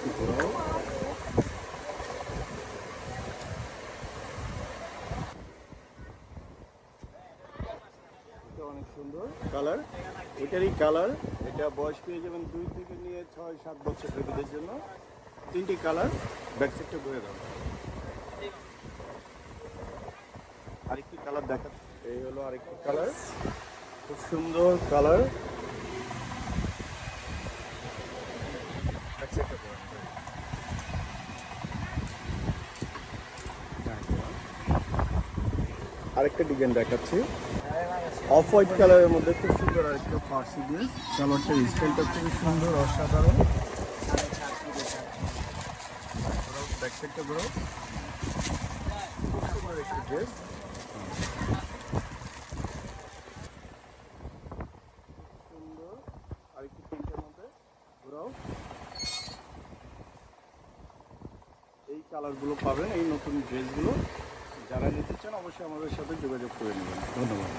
একটু ঘোরাও। এটা অনেক সুন্দর কালার, এটারই কালার। এটা বয়স পেয়ে যাবেন 2 থেকে নিয়ে 6-7 বছর বেবিদের জন্য। 3টি কালার। ব্যাক সাইডটা ঘুরে দাও। আরেকটি কালার দেখা, এই হলো আরেকটি কালার, খুব সুন্দর কালার। ব্যাক সাইডটা ঘুরে দাও। আরেকটা ডিজাইন দেখাচ্ছি, অফ হোয়াইট কালারের মধ্যে খুব সুন্দর আরেকটা ফার্সি ড্রেস। কালারটার স্টাইলটা খুবই সুন্দর, অসাধারণ। ব্যাক সাইডটা ঘোরো, খুব সুন্দর একটি ড্রেস। সুন্দর আরেকটি প্রিন্টের মধ্যে ঘোরাও। এই কালারগুলো পাবেন, এই নতুন ড্রেসগুলো। যারা নিতে চান অবশ্যই আমাদের সাথে যোগাযোগ করে নেবেন। ধন্যবাদ।